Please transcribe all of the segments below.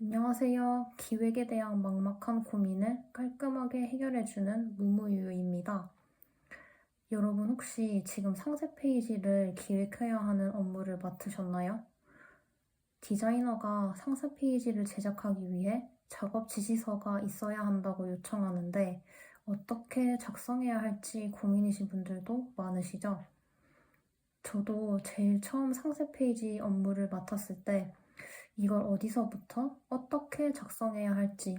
안녕하세요. 기획에 대한 막막한 고민을 깔끔하게 해결해주는 무무유유입니다. 여러분 혹시 지금 상세 페이지를 기획해야 하는 업무를 맡으셨나요? 디자이너가 상세 페이지를 제작하기 위해 작업 지시서가 있어야 한다고 요청하는데 어떻게 작성해야 할지 고민이신 분들도 많으시죠? 저도 제일 처음 상세 페이지 업무를 맡았을 때 이걸 어디서부터 어떻게 작성해야 할지,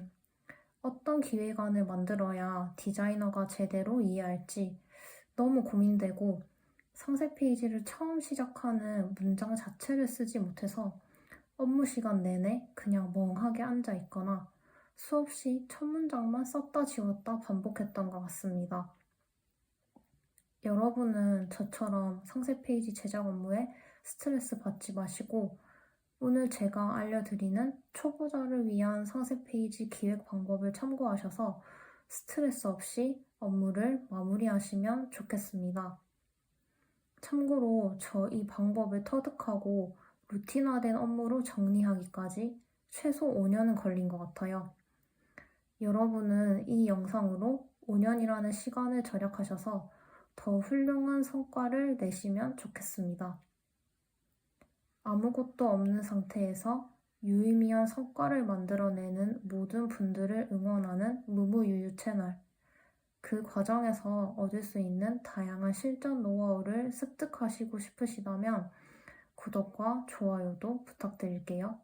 어떤 기획안을 만들어야 디자이너가 제대로 이해할지 너무 고민되고 상세 페이지를 처음 시작하는 문장 자체를 쓰지 못해서 업무 시간 내내 그냥 멍하게 앉아 있거나 수없이 첫 문장만 썼다 지웠다 반복했던 것 같습니다. 여러분은 저처럼 상세 페이지 제작 업무에 스트레스 받지 마시고 오늘 제가 알려드리는 초보자를 위한 상세 페이지 기획 방법을 참고하셔서 스트레스 없이 업무를 마무리하시면 좋겠습니다. 참고로 저 이 방법을 터득하고 루틴화된 업무로 정리하기까지 최소 5년은 걸린 것 같아요. 여러분은 이 영상으로 5년이라는 시간을 절약하셔서 더 훌륭한 성과를 내시면 좋겠습니다. 아무것도 없는 상태에서 유의미한 성과를 만들어내는 모든 분들을 응원하는 무무유유 채널. 그 과정에서 얻을 수 있는 다양한 실전 노하우를 습득하시고 싶으시다면 구독과 좋아요도 부탁드릴게요.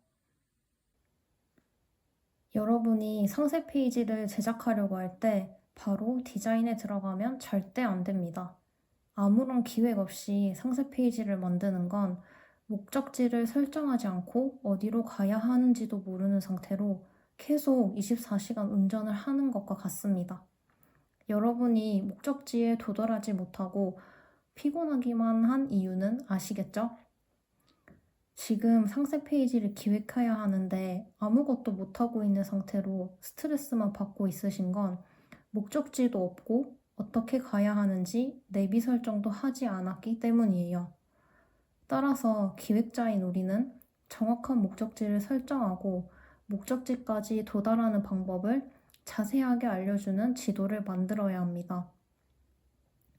여러분이 상세 페이지를 제작하려고 할 때 바로 디자인에 들어가면 절대 안 됩니다. 아무런 기획 없이 상세 페이지를 만드는 건 목적지를 설정하지 않고 어디로 가야 하는지도 모르는 상태로 계속 24시간 운전을 하는 것과 같습니다. 여러분이 목적지에 도달하지 못하고 피곤하기만 한 이유는 아시겠죠? 지금 상세 페이지를 기획해야 하는데 아무것도 못하고 있는 상태로 스트레스만 받고 있으신 건 목적지도 없고 어떻게 가야 하는지 내비 설정도 하지 않았기 때문이에요. 따라서 기획자인 우리는 정확한 목적지를 설정하고 목적지까지 도달하는 방법을 자세하게 알려주는 지도를 만들어야 합니다.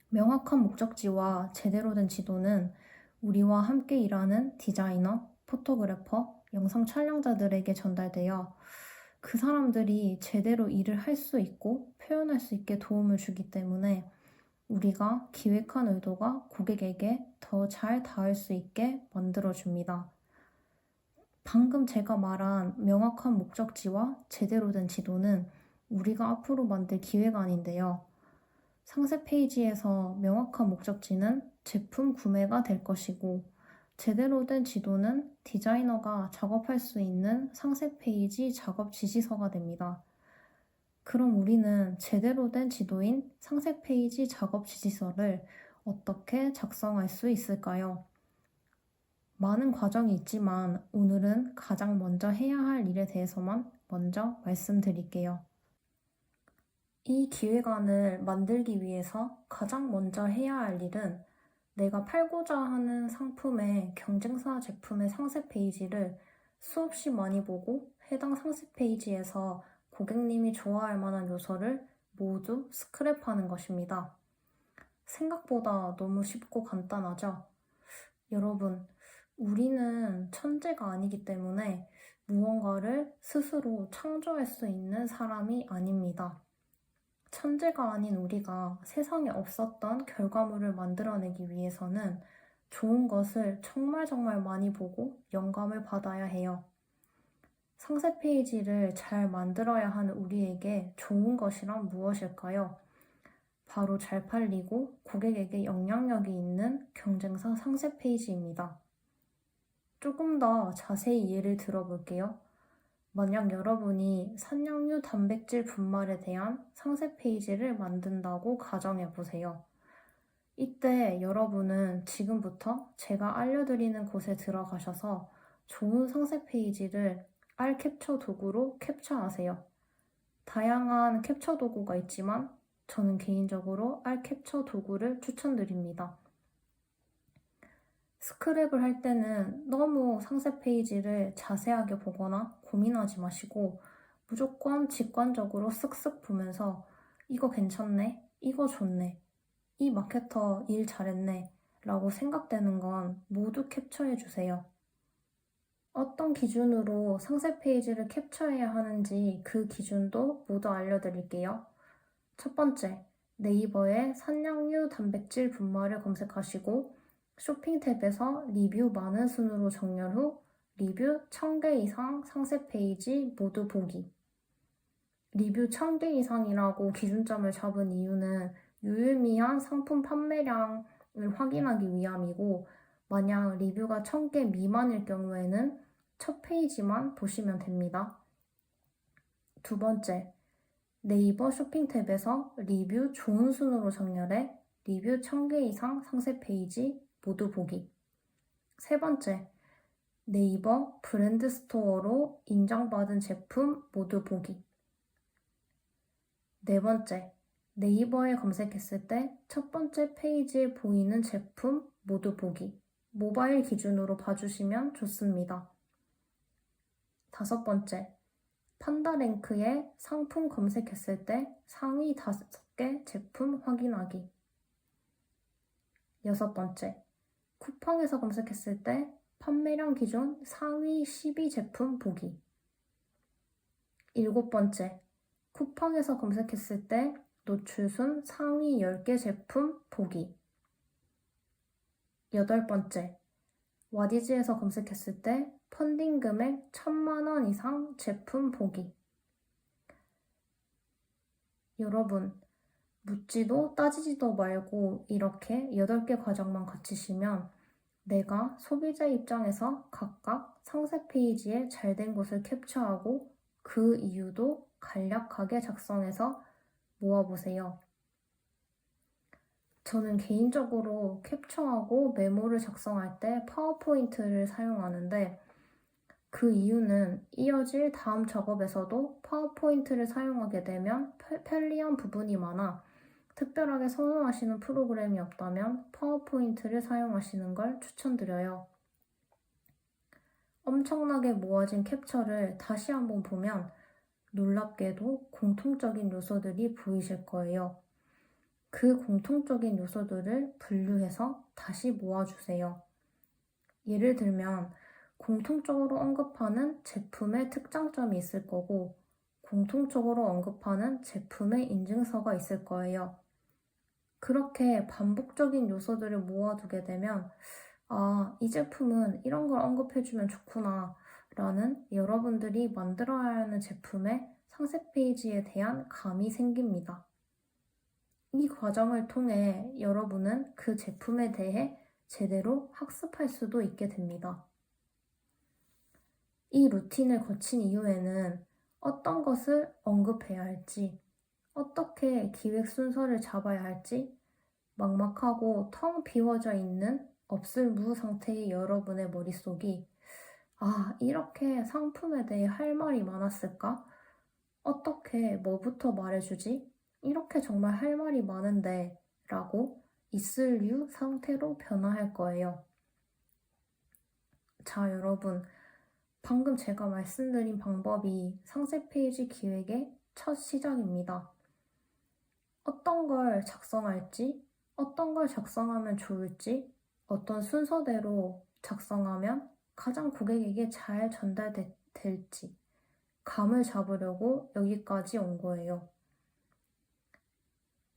명확한 목적지와 제대로 된 지도는 우리와 함께 일하는 디자이너, 포토그래퍼, 영상 촬영자들에게 전달되어 그 사람들이 제대로 일을 할 수 있고 표현할 수 있게 도움을 주기 때문에 우리가 기획한 의도가 고객에게 더 잘 닿을 수 있게 만들어줍니다. 방금 제가 말한 명확한 목적지와 제대로 된 지도는 우리가 앞으로 만들 기획안인데요. 상세 페이지에서 명확한 목적지는 제품 구매가 될 것이고, 제대로 된 지도는 디자이너가 작업할 수 있는 상세 페이지 작업 지시서가 됩니다. 그럼 우리는 제대로 된 지도인 상세 페이지 작업 지시서를 어떻게 작성할 수 있을까요? 많은 과정이 있지만 오늘은 가장 먼저 해야 할 일에 대해서만 먼저 말씀드릴게요. 이 기획안을 만들기 위해서 가장 먼저 해야 할 일은 내가 팔고자 하는 상품의 경쟁사 제품의 상세 페이지를 수없이 많이 보고 해당 상세 페이지에서 고객님이 좋아할 만한 요소를 모두 스크랩하는 것입니다. 생각보다 너무 쉽고 간단하죠? 여러분, 우리는 천재가 아니기 때문에 무언가를 스스로 창조할 수 있는 사람이 아닙니다. 천재가 아닌 우리가 세상에 없었던 결과물을 만들어내기 위해서는 좋은 것을 정말 많이 보고 영감을 받아야 해요. 상세 페이지를 잘 만들어야 하는 우리에게 좋은 것이란 무엇일까요? 바로 잘 팔리고 고객에게 영향력이 있는 경쟁사 상세 페이지입니다. 조금 더 자세히 예를 들어볼게요. 만약 여러분이 산양류 단백질 분말에 대한 상세 페이지를 만든다고 가정해보세요. 이때 여러분은 지금부터 제가 알려드리는 곳에 들어가셔서 좋은 상세 페이지를 알 캡처 도구로 캡처하세요. 다양한 캡처 도구가 있지만 저는 개인적으로 알 캡처 도구를 추천드립니다. 스크랩을 할 때는 너무 상세 페이지를 자세하게 보거나 고민하지 마시고 무조건 직관적으로 쓱쓱 보면서 이거 괜찮네, 이거 좋네, 이 마케터 일 잘했네 라고 생각되는 건 모두 캡처해 주세요. 어떤 기준으로 상세 페이지를 캡처해야 하는지 그 기준도 모두 알려드릴게요. 첫 번째, 네이버에 산량류 단백질 분말을 검색하시고 쇼핑 탭에서 리뷰 많은 순으로 정렬 후 리뷰 1000개 이상 상세 페이지 모두 보기. 리뷰 1000개 이상이라고 기준점을 잡은 이유는 유의미한 상품 판매량을 확인하기 위함이고, 만약 리뷰가 1000개 미만일 경우에는 첫 페이지만 보시면 됩니다. 두 번째, 네이버 쇼핑 탭에서 리뷰 좋은 순으로 정렬해 리뷰 1000개 이상 상세 페이지 모두 보기. 세 번째, 네이버 브랜드 스토어로 인정받은 제품 모두 보기. 네 번째, 네이버에 검색했을 때 첫 번째 페이지에 보이는 제품 모두 보기. 모바일 기준으로 봐주시면 좋습니다. 다섯 번째, 판다랭크에 상품 검색했을 때 상위 5개 제품 확인하기. 여섯 번째, 쿠팡에서 검색했을 때 판매량 기준 상위 12 제품 보기. 일곱 번째, 쿠팡에서 검색했을 때 노출순 상위 10개 제품 보기. 여덟 번째, 와디즈에서 검색했을 때 펀딩 금액 1000만원 이상 제품 보기. 여러분, 묻지도 따지지도 말고 이렇게 8개 과정만 거치시면 내가 소비자 입장에서 각각 상세 페이지에 잘된 곳을 캡처하고 그 이유도 간략하게 작성해서 모아보세요. 저는 개인적으로 캡처하고 메모를 작성할 때 파워포인트를 사용하는데 그 이유는 이어질 다음 작업에서도 파워포인트를 사용하게 되면 편리한 부분이 많아 특별하게 선호하시는 프로그램이 없다면 파워포인트를 사용하시는 걸 추천드려요. 엄청나게 모아진 캡처를 다시 한번 보면 놀랍게도 공통적인 요소들이 보이실 거예요. 그 공통적인 요소들을 분류해서 다시 모아주세요. 예를 들면 공통적으로 언급하는 제품의 특장점이 있을 거고 공통적으로 언급하는 제품의 인증서가 있을 거예요. 그렇게 반복적인 요소들을 모아두게 되면 이 제품은 이런 걸 언급해주면 좋구나 라는 여러분들이 만들어야 하는 제품의 상세 페이지에 대한 감이 생깁니다. 이 과정을 통해 여러분은 그 제품에 대해 제대로 학습할 수도 있게 됩니다. 이 루틴을 거친 이후에는 어떤 것을 언급해야 할지, 어떻게 기획 순서를 잡아야 할지 막막하고 텅 비워져 있는 없을무 상태의 여러분의 머릿속이 이렇게 상품에 대해 할 말이 많았을까? 어떻게 뭐부터 말해주지? 이렇게 정말 할 말이 많은데 라고 있을유 상태로 변화할 거예요. 자, 여러분. 방금 제가 말씀드린 방법이 상세 페이지 기획의 첫 시작입니다. 어떤 걸 작성할지, 어떤 걸 작성하면 좋을지, 어떤 순서대로 작성하면 가장 고객에게 잘 전달될지 감을 잡으려고 여기까지 온 거예요.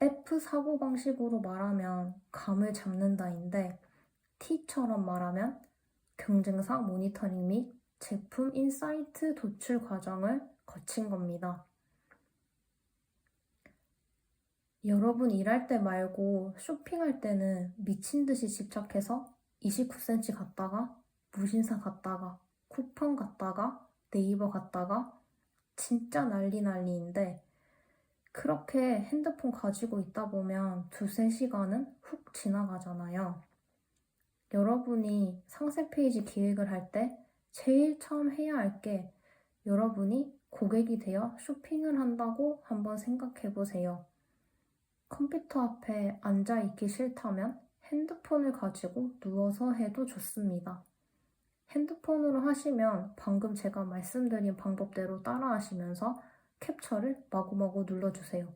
F 사고방식으로 말하면 감을 잡는다인데 T처럼 말하면 경쟁상 모니터링 및 제품 인사이트 도출 과정을 거친 겁니다. 여러분 일할 때 말고 쇼핑할 때는 미친 듯이 집착해서 29cm 갔다가 무신사 갔다가 쿠팡 갔다가 네이버 갔다가 진짜 난리인데 그렇게 핸드폰 가지고 있다 보면 2-3시간은 훅 지나가잖아요. 여러분이 상세 페이지 기획을 할 때 제일 처음 해야 할 게 여러분이 고객이 되어 쇼핑을 한다고 한번 생각해 보세요. 컴퓨터 앞에 앉아있기 싫다면 핸드폰을 가지고 누워서 해도 좋습니다. 핸드폰으로 하시면 방금 제가 말씀드린 방법대로 따라 하시면서 캡처를 마구마구 눌러주세요.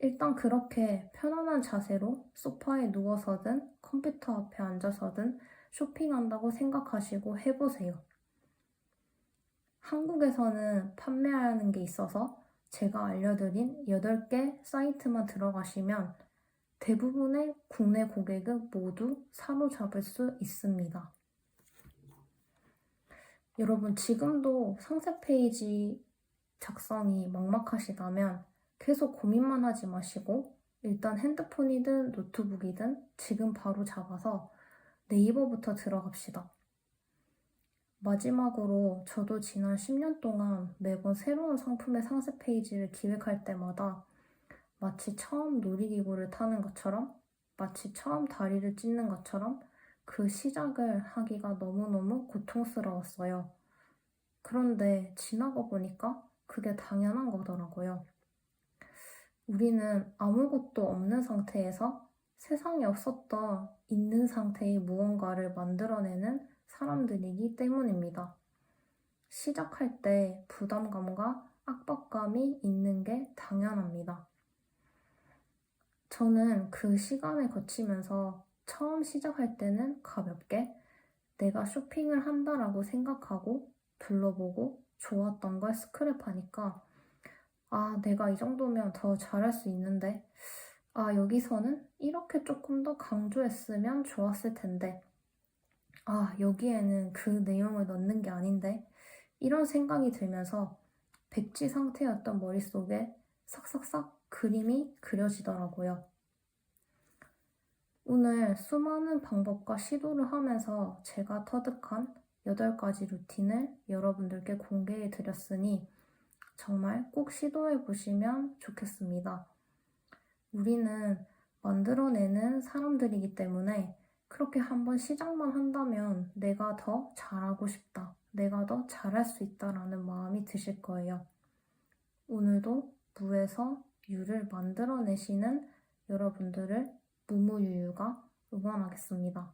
일단 그렇게 편안한 자세로 소파에 누워서든 컴퓨터 앞에 앉아서든 쇼핑한다고 생각하시고 해보세요. 한국에서는 판매하는 게 있어서 제가 알려드린 8개 사이트만 들어가시면 대부분의 국내 고객을 모두 사로잡을 수 있습니다. 여러분, 지금도 상세 페이지 작성이 막막하시다면 계속 고민만 하지 마시고 일단 핸드폰이든 노트북이든 지금 바로 잡아서 네이버부터 들어갑시다. 마지막으로 저도 지난 10년 동안 매번 새로운 상품의 상세 페이지를 기획할 때마다 마치 처음 놀이기구를 타는 것처럼, 마치 처음 다리를 찢는 것처럼 그 시작을 하기가 너무너무 고통스러웠어요. 그런데 지나고 보니까 그게 당연한 거더라고요. 우리는 아무것도 없는 상태에서 세상에 없었던 있는 상태의 무언가를 만들어내는 사람들이기 때문입니다. 시작할 때 부담감과 압박감이 있는 게 당연합니다. 저는 그 시간을 거치면서 처음 시작할 때는 가볍게 내가 쇼핑을 한다라고 생각하고 둘러보고 좋았던 걸 스크랩하니까 내가 이 정도면 더 잘할 수 있는데 여기서는 이렇게 조금 더 강조했으면 좋았을 텐데 여기에는 그 내용을 넣는 게 아닌데 이런 생각이 들면서 백지 상태였던 머릿속에 삭삭삭 그림이 그려지더라고요. 오늘 수많은 방법과 시도를 하면서 제가 터득한 8가지 루틴을 여러분들께 공개해 드렸으니 정말 꼭 시도해 보시면 좋겠습니다. 우리는 만들어내는 사람들이기 때문에 그렇게 한번 시작만 한다면 내가 더 잘하고 싶다, 내가 더 잘할 수 있다라는 마음이 드실 거예요. 오늘도 무에서 유를 만들어내시는 여러분들을 무무유유가 응원하겠습니다.